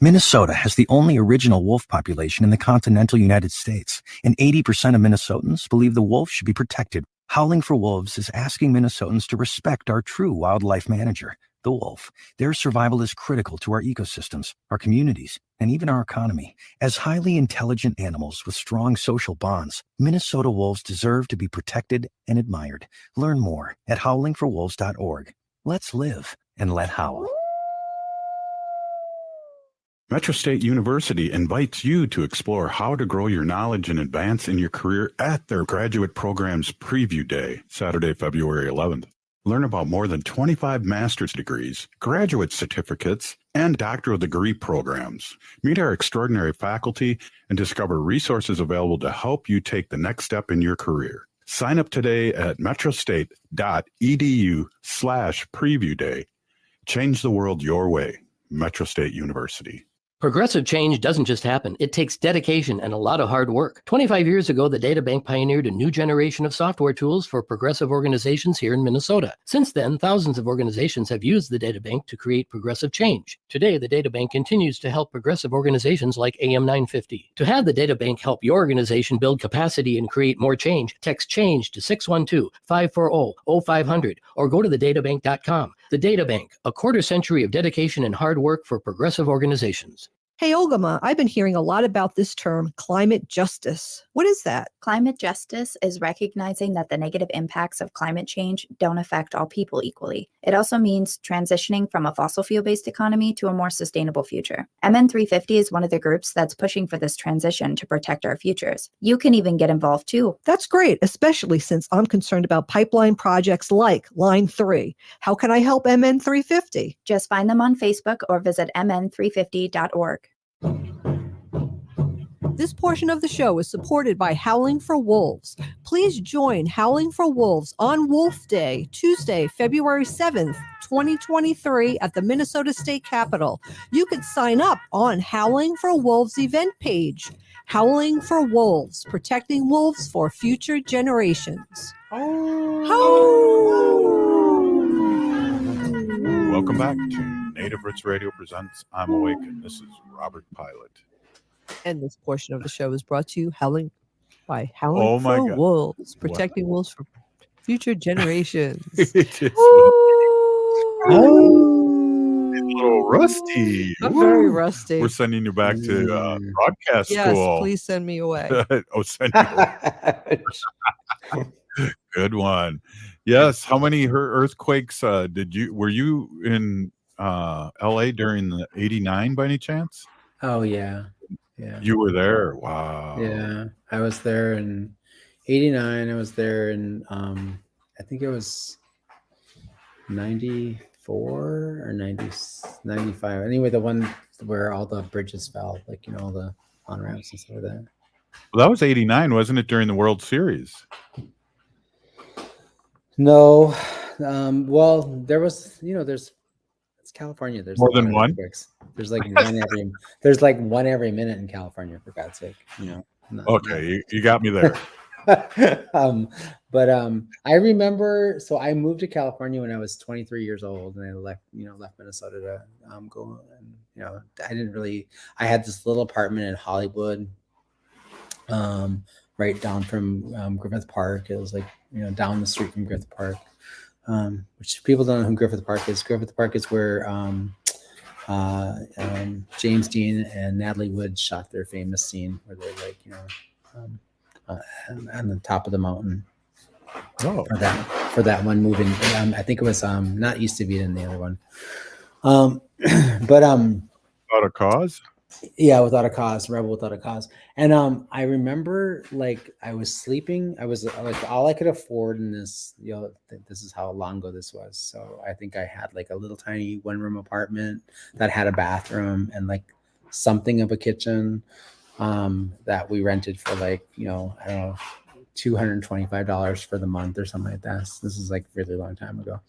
Speaker 1: Minnesota has the only original wolf population in the continental United States, and 80% of Minnesotans believe the wolf should be protected. Howling for Wolves is asking Minnesotans to respect our true wildlife manager, the wolf. Their survival is critical to our ecosystems, our communities, and even our economy. As highly intelligent animals with strong social bonds, Minnesota wolves deserve to be protected and admired. Learn more at howlingforwolves.org. Let's live and let howl.
Speaker 8: Metro State University invites you to explore how to grow your knowledge and advance in your career at their graduate program's preview day, Saturday, February 11th. Learn about more than 25 master's degrees, graduate certificates, and doctoral degree programs. Meet our extraordinary faculty and discover resources available to help you take the next step in your career. Sign up today at metrostate.edu/preview day. Change the world your way. Metro State University.
Speaker 22: Progressive change doesn't just happen. It takes dedication and a lot of hard work. 25 years ago, the Data Bank pioneered a new generation of software tools for progressive organizations here in Minnesota. Since then, thousands of organizations have used the Data Bank to create progressive change. Today, the Data Bank continues to help progressive organizations like AM 950. To have the Data Bank help your organization build capacity and create more change, text change to 612-540-0500 or go to thedatabank.com. The Data Bank, a quarter century of dedication and hard work for progressive organizations.
Speaker 5: Hey, Ogimaa, I've been hearing a lot about this term, climate justice. What is that?
Speaker 6: Climate justice is recognizing that the negative impacts of climate change don't affect all people equally. It also means transitioning from a fossil fuel-based economy to a more sustainable future. MN350 is one of the groups that's pushing for this transition to protect our futures. You can even get involved too.
Speaker 5: That's great, especially since I'm concerned about pipeline projects like Line 3. How can I help MN350?
Speaker 6: Just find them on Facebook or visit mn350.org.
Speaker 5: This portion of the show is supported by Howling for Wolves. Please join Howling for Wolves on Wolf Day, Tuesday, February 7th, 2023 at the Minnesota State Capitol. You can sign up on Howling for Wolves event page. Howling for Wolves, protecting wolves for future generations.
Speaker 8: Welcome back to Native Roots Radio Presents I'm Awake, and this is Robert Pilot.
Speaker 5: And this portion of the show is brought to you Howling for
Speaker 8: God.
Speaker 5: Wolves, protecting wolves for future generations.
Speaker 8: It's a little rusty.
Speaker 5: I'm very rusty.
Speaker 8: We're sending you back to broadcast
Speaker 5: Yes,
Speaker 8: school.
Speaker 5: please send me away.
Speaker 8: Send you away. Good one. Yes. How many earthquakes were you in LA during the 89 by any chance?
Speaker 24: Oh yeah. Yeah.
Speaker 8: You were there. Wow.
Speaker 24: Yeah. I was there in 89. I was there in I think it was 94 or 95. Anyway, the one where all the bridges fell, like, all the on-ramps and stuff like that.
Speaker 8: Well, that was 89, wasn't it, during the World Series?
Speaker 24: No. Well, there was, it's California. There's
Speaker 8: more than one.
Speaker 24: There's like one every minute in California, for God's sake.
Speaker 8: Okay, you got me there.
Speaker 24: But I remember, so I moved to California when I was 23 years old, and I left Minnesota to go, and I had this little apartment in Hollywood, right down from Griffith Park. It was like, down the street from Griffith Park, which people don't know who Griffith Park is. Griffith Park is where James Dean and Natalie Wood shot their famous scene where they're like, on the top of the mountain.
Speaker 8: Oh.
Speaker 24: For that one movie. I think it was not East of Eden, the other one. Without
Speaker 8: a Cause?
Speaker 24: Yeah, Without a Cause, Rebel Without a Cause. And I remember, like, I was sleeping. I was like, all I could afford in this, this is how long ago this was. So I think I had like a little tiny 1-room apartment that had a bathroom and like something of a kitchen that we rented for like, I don't know, $225 for the month or something like that. This is like a really long time ago,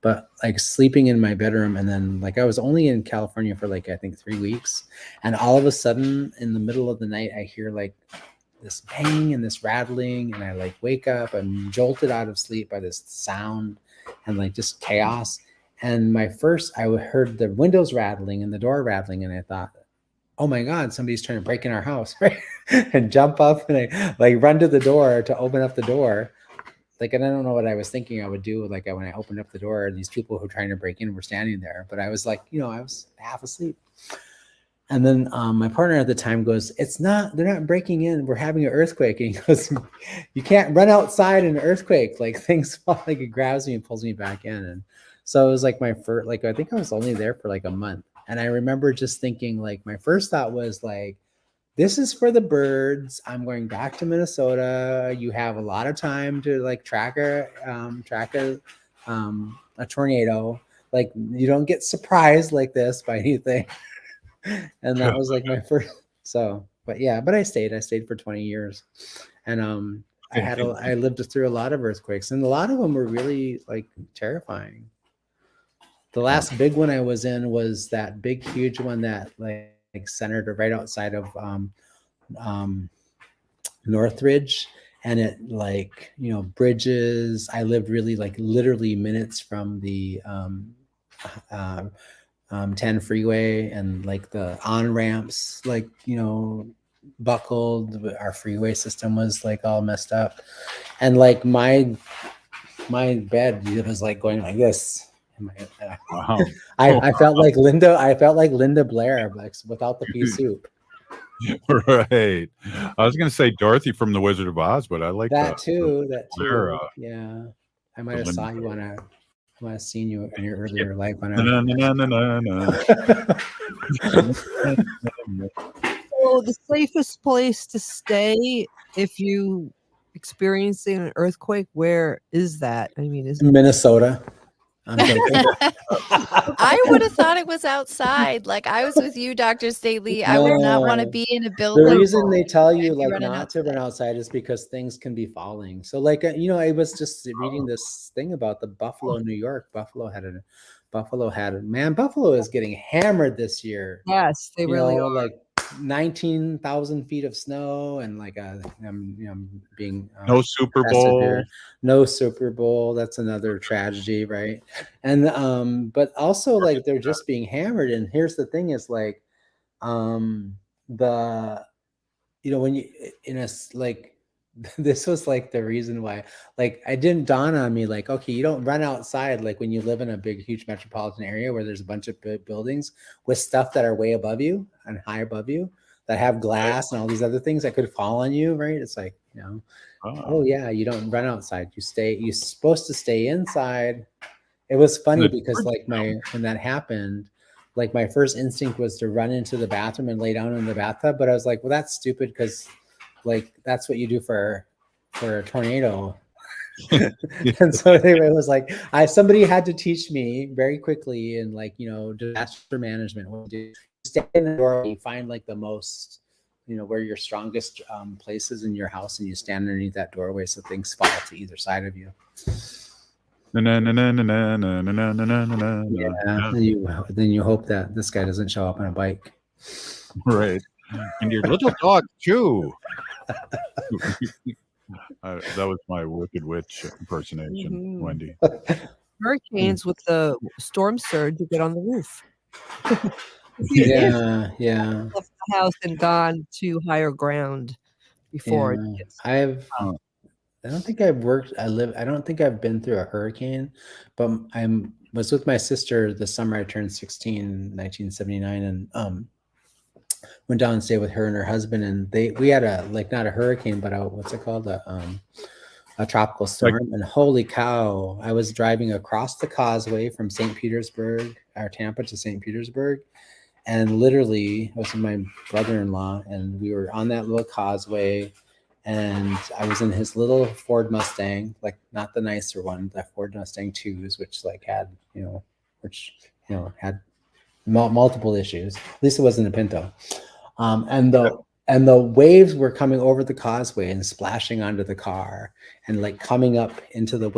Speaker 24: but like sleeping in my bedroom, and then like I was only in California for like I think 3 weeks, and all of a sudden in the middle of the night I hear like this bang and this rattling, and I like wake up. I'm jolted out of sleep by this sound and like just chaos. And I heard the windows rattling and the door rattling, and I thought, oh my God, somebody's trying to break in our house, right? And jump up and I like run to the door to open up the door. Like, and I don't know what I was thinking I would do. Like when I opened up the door, and these people who were trying to break in were standing there, but I was like, I was half asleep. And then my partner at the time goes, they're not breaking in. We're having an earthquake. And he goes, you can't run outside in an earthquake. Like things fall, like it grabs me and pulls me back in. And so it was like my first, like, I think I was only there for like a month. And I remember just thinking, like, my first thought was like, this is for the birds. I'm going back to Minnesota. You have a lot of time to like track a tornado. Like, you don't get surprised like this by anything. And that was like my first. So, but I stayed for 20 years, and I lived through a lot of earthquakes, and a lot of them were really like terrifying. The last big one I was in was that big, huge one that like centered right outside of Northridge, and it like, you know, bridges. I lived really like literally minutes from the 10 freeway, and like the on ramps, like, you know, buckled. Our freeway system was like all messed up, and like my bed, it was like going like this.
Speaker 8: Wow.
Speaker 24: I felt like Linda. I felt like Linda Blair, like without the pea soup.
Speaker 8: Right. I was going to say Dorothy from The Wizard of Oz, but I like
Speaker 24: That too.
Speaker 8: Blair,
Speaker 24: Yeah, I might have saw you on a. I might have seen you in your earlier life on
Speaker 8: na, na, na, na, na, na.
Speaker 5: So the safest place to stay if you experiencing an earthquake, where is that? I mean, is
Speaker 24: Minnesota.
Speaker 15: I would have thought it was outside. Like, I was with you, Dr. Staley. I would not want to be in a building.
Speaker 24: The reason they tell you like
Speaker 15: running
Speaker 24: not to run outside is because things can be falling. So like, you know, I was just reading this thing about the Buffalo, New York. Buffalo is getting hammered this year.
Speaker 5: Yes, they really are.
Speaker 24: Like 19,000 feet of snow, and like being
Speaker 8: no Super Bowl.
Speaker 24: Here. No Super Bowl. That's another tragedy, right? And but also like they're just being hammered. And here's the thing: is like when you in a like this was like the reason why, like, it didn't dawn on me like, okay, you don't run outside like when you live in a big, huge metropolitan area where there's a bunch of buildings with stuff that are way above you and high above you that have glass and all these other things that could fall on you, right? It's like, you know, oh yeah, you don't run outside. You're supposed to stay inside. It was funny because like when that happened, like my first instinct was to run into the bathroom and lay down in the bathtub, but I was like, well, that's stupid because like that's what you do for a tornado. And so anyway, it was like somebody had to teach me very quickly, and like, you know, disaster management. What you do, stay in the door, you find like the most, you know, where your strongest places in your house, and you stand underneath that doorway so things fall to either side of you. Yeah, then you hope that this guy doesn't show up on a bike.
Speaker 8: Right. And your little dog too. That was my Wicked Witch impersonation, Wendy.
Speaker 5: Hurricanes with the storm surge, you get on the roof.
Speaker 24: Yeah.
Speaker 5: Left the house and gone to higher ground before.
Speaker 24: Yeah. I don't think I've been through a hurricane, but I was with my sister the summer I turned 16 in 1979, and went down and stayed with her and her husband, and we had a, like, not a hurricane, but what's it called, a tropical storm. And holy cow, I was driving across the causeway from St. Petersburg, or Tampa, to St. Petersburg, and literally I was with my brother-in-law, and we were on that little causeway, and I was in his little Ford Mustang, like not the nicer one, the Ford Mustang 2s, which like had, had multiple issues. At least it wasn't a Pinto. And the waves were coming over the causeway and splashing onto the car, and like coming up into the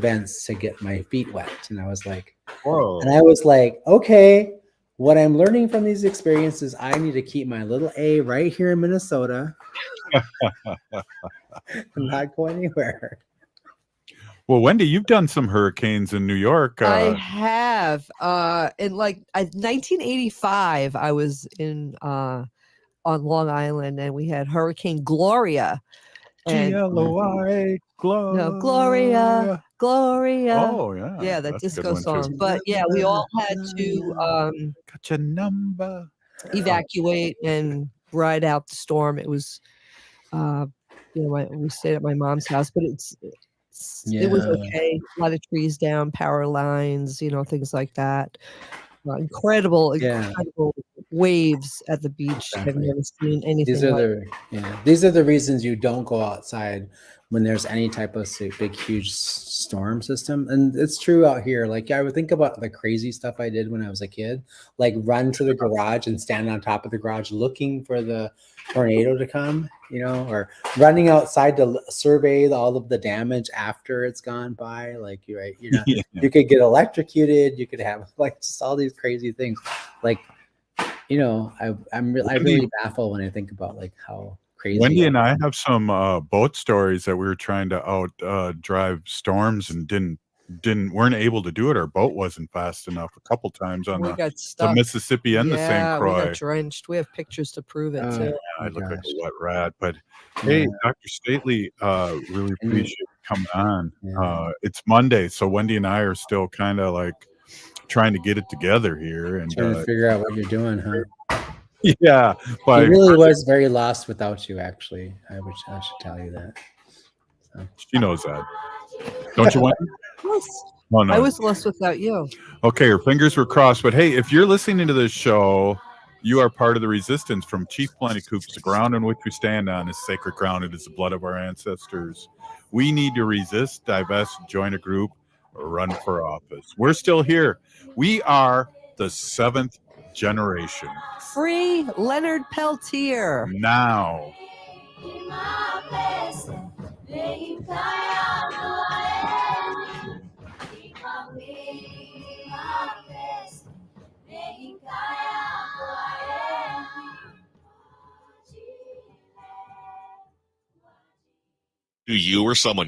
Speaker 24: vents to get my feet wet. And I was like, whoa. And I was like, okay, what I'm learning from these experiences, I need to keep my little A right here in Minnesota and not go anywhere.
Speaker 8: Well, Wendy, you've done some hurricanes in New York.
Speaker 5: I have. In like 1985, I was on Long Island, and we had Hurricane Gloria.
Speaker 8: G-L-O-I, Gloria.
Speaker 5: No, Gloria.
Speaker 8: Oh, yeah.
Speaker 5: Yeah, that disco song. But yeah, we all had to
Speaker 8: got your number.
Speaker 5: Evacuate and ride out the storm. It was, we stayed at my mom's house, but it was okay. A lot of trees down, power lines, things like that. Incredible,
Speaker 24: Yeah.
Speaker 5: incredible waves at the beach. I've
Speaker 24: Exactly.
Speaker 5: never seen anything
Speaker 24: These are the reasons you don't go outside when there's any type of big huge storm system. And it's true out here. Like I would think about the crazy stuff I did when I was a kid, like run to the garage and stand on top of the garage looking for the tornado to come, or running outside to survey all of the damage after it's gone by. Like you could get electrocuted, you could have like just all these crazy things. Like, I really baffle when I think about like how crazy.
Speaker 8: Wendy and I have some boat stories that we were trying to drive storms and weren't able to do it. Our boat wasn't fast enough a couple times on
Speaker 5: We got
Speaker 8: the
Speaker 5: stuck.
Speaker 8: Mississippi and the St.
Speaker 5: Yeah,
Speaker 8: Croix.
Speaker 5: we got drenched. We have pictures to prove it too.
Speaker 8: I look like a wet rat, but hey, Dr. Stately, really appreciate you coming on. It's Monday, so Wendy and I are still kind of like trying to get it together here and
Speaker 24: trying to figure out what you're doing, huh?
Speaker 8: Yeah,
Speaker 24: he really was very lost without you. Actually, I should tell you that. So.
Speaker 8: She knows that, don't you, Wendy?
Speaker 5: Yes.
Speaker 8: Oh, no.
Speaker 5: I was lost without you.
Speaker 8: Okay, her fingers were crossed. But hey, if you're listening to this show, you are part of the resistance. From Chief Plentycoops, the ground on which we stand on is sacred ground. It is the blood of our ancestors. We need to resist, divest, join a group, or run for office. We're still here. We are the seventh generation.
Speaker 5: Free Leonard Peltier.
Speaker 8: Now.
Speaker 10: Do you or someone